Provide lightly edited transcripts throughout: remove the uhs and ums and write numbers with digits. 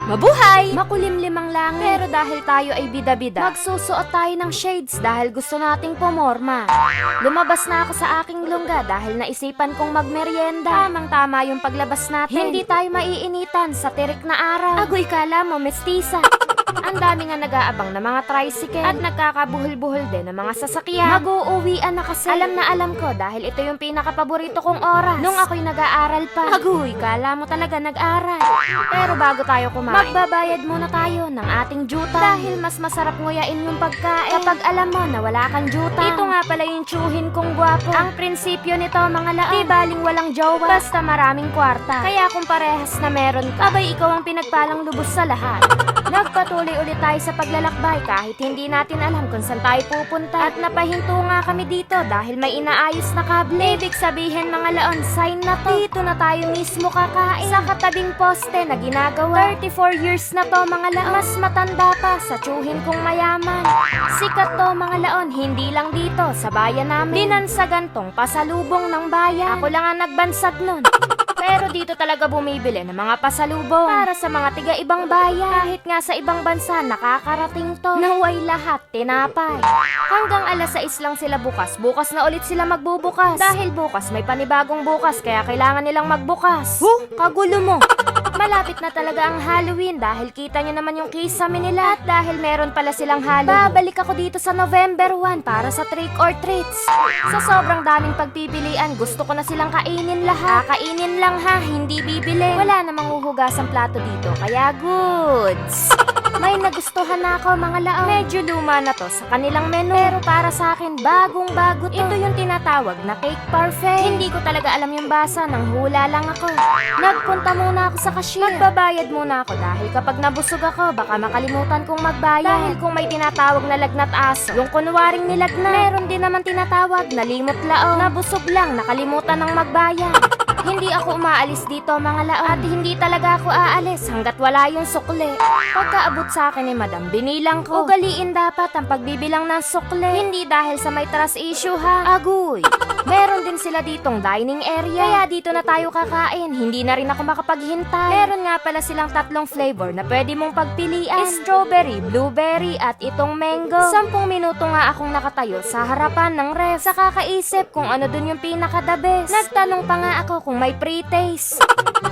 Mabuhay! Makulimlim ang langit. Pero dahil tayo ay bida-bida, magsusuot tayo ng shades dahil gusto nating pumorma. Lumabas na ako sa aking lungga dahil naisipan kong magmeryenda. Tamang-tama yung paglabas natin. Hindi tayo maiinitan sa tirik na araw. Agoy, kala mo, mestisa. Ang dami nga nag-aabang na mga tricycle at nagkakabuhol-buhol din ng mga sasakyan. Mag-uuwian na kasi. Alam na alam ko dahil ito yung pinakapaborito kong oras. Nung ako'y nag-aaral pa. Agoy, kala mo talaga nag-aral. Pero bago tayo kumain, magbabayad muna tayo ng ating juta. Dahil mas masarap nguyain yung pagkain kapag alam mo na wala kang juta. Ito nga pala yung tsuhin kong gwapo. Ang prinsipyo nito, mga laon, di baling walang jowa, basta maraming kwarta. Kaya kung parehas na meron ka, abay ikaw ang pinagpalang lubos sa lahat. Nagpatuloy ulit tayo sa paglalakbay kahit hindi natin alam kung saan tayo pupunta. At napahinto nga kami dito dahil may inaayos na kable. Ibig sabihin, mga laon, sign na to. Dito na tayo mismo kakain sa katabing poste na ginagawa. 34 years na to, mga laon. Mas matanda pa sa tsuhin kong mayaman. Sikat to, mga laon, hindi lang dito sa bayan namin. Binansagan tong pasalubong ng bayan. Ako lang ang nagbansag nun. Pero dito talaga bumibili ng mga pasalubong para sa mga tiga-ibang bayan. Kahit nga sa ibang bansa nakakarating to. Naway lahat tinapay. Hanggang alas 6 lang sila bukas. Bukas na ulit sila magbubukas. Dahil bukas may panibagong bukas kaya kailangan nilang magbukas. Kagulo mo. Malapit na talaga ang Halloween dahil kita nyo naman yung kisame nila. At dahil meron pala silang Halloween, babalik ako dito sa November 1 para sa trick or treats. Sa sobrang daming pagpipilian, gusto ko na silang kainin lahat. Kakainin lang ha, hindi bibili. Wala namang uhugasang plato dito, kaya goods. May nagustuhan na ako, mga laon. Medyo luma na to sa kanilang menu. Pero para sa akin, bagong-bago to. Ito yung tinatawag na cake parfait. Hindi ko talaga alam yung basa, nang hula lang ako. Nagpunta muna ako sa cashier. Magbabayad muna ako dahil kapag nabusog ako, baka makalimutan kong magbayad. Dahil kung may tinatawag na lagnat aso, yung kunwaring nilagnat. Meron din naman tinatawag na limot laon. Nabusog lang, nakalimutan ng magbayad. Hindi ako umaalis dito, mga laon. At hindi talaga ako aalis hanggat wala yung sukli. Pagkaabot sa akin ni madam, binilang ko. Ugaliin dapat ang pagbibilang ng sukli. Hindi dahil sa may trust issue ha. Agoy. Meron din sila ditong dining area. Kaya dito na tayo kakain. Hindi na rin ako makapaghintay. Meron nga pala silang 3 flavor na pwede mong pagpilian. Strawberry, blueberry at itong mango. 10 minuto nga akong nakatayo sa harapan ng ref. Sa kakaisip kung ano dun yung pinaka-the best. Nagtanong pa nga ako kung may pre-taste.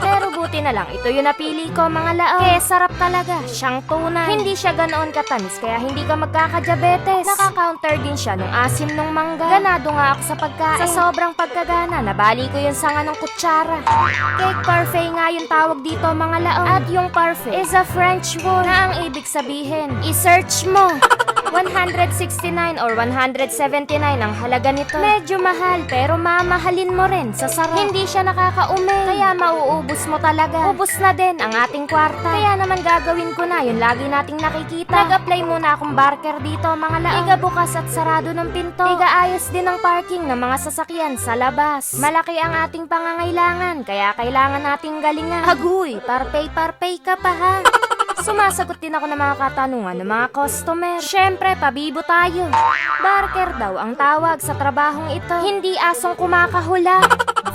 Pero buti na lang, ito yung napili ko, mga laon. Kaya sarap talaga, siyang tunay. Hindi siya ganoon katamis, kaya hindi ka magkakadiabetes. Nakaka-counter din siya nung asim ng mangga. Ganado nga ako sa pagkain. Sa sobrang pagkagana, nabali ko yung sanga ng kutsara. Cake parfait nga yung tawag dito, mga laon. At yung parfait is a French word na ang ibig sabihin, i-search mo. 169 or 179 ang halaga nito. Medyo mahal pero mamahalin mo rin sa sarap. Hindi siya nakakaumin, kaya mauubos mo talaga. Ubos na din ang ating kwarta. Kaya naman gagawin ko na yung lagi nating nakikita. Nag-apply muna akong barker dito, mga laon. Tiga bukas at sarado ng pinto. Tiga ayos din ang parking ng mga sasakyan sa labas. Malaki ang ating pangangailangan, kaya kailangan nating galingan. Agoy, parpay ka pa ha. Sumasagot din ako ng mga katanungan ng mga customer. Syempre, pabibo tayo. Barker daw ang tawag sa trabahong ito. Hindi asong kumakahula.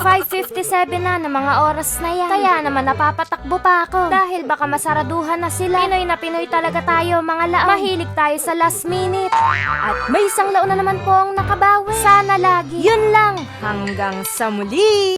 5:57 na ng mga oras na yan. Kaya naman napapatakbo pa ako. Dahil baka masaraduhan na sila. Pinoy na Pinoy talaga tayo, mga laon. Mahilig tayo sa last minute. At may isang laon na naman po ang nakabawi. Sana lagi. Yun lang. Hanggang sa muli.